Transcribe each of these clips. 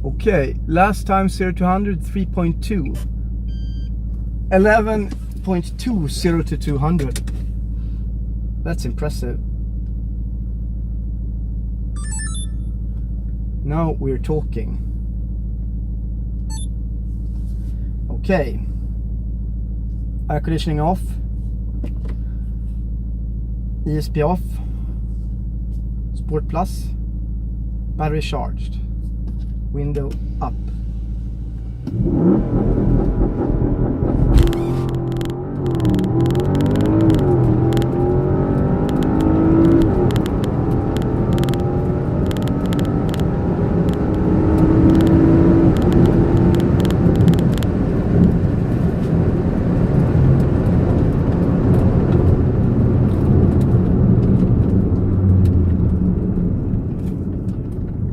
Okay, last time 0 to 100, 3.2. 11.2 0 to 200. That's impressive. Now we're talking. Okay. Air conditioning off. ESP off. Sport Plus. Battery charged. Window up.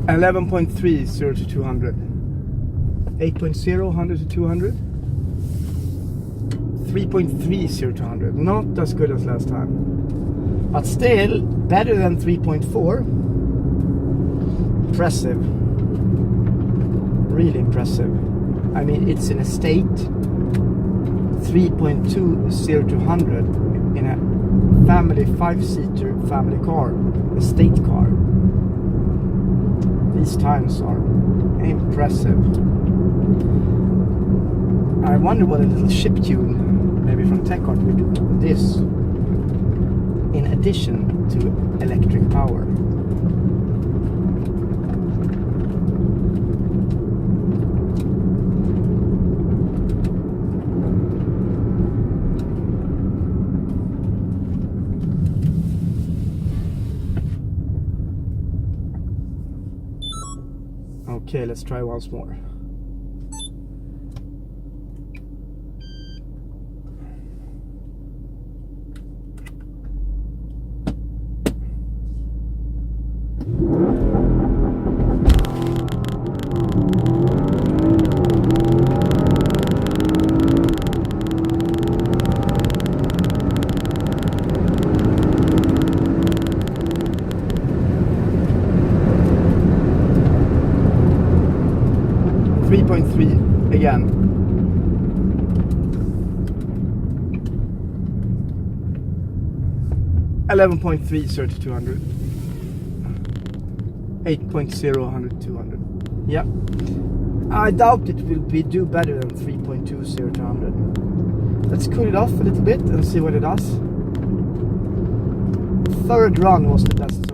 Eleven 11.3 0 to 200. 8.0 100 to 200. 3.3 0 to 100. Not as good as last time, but still better than 3.4. Impressive. Really impressive. I mean, it's in a state. 3.2 0 to 100 in a family 5-seater family car, a state car. These times are impressive. I wonder what a little chip tune, maybe from TechArt, would do this in addition to electric power. Okay, let's try once more. Again. $11.3 0 to 200. 8.0 100 to 200. Yeah. I doubt it will do better than 3.2 0 to 100. Let's cool it off a little bit and see what it does. Third run was the best.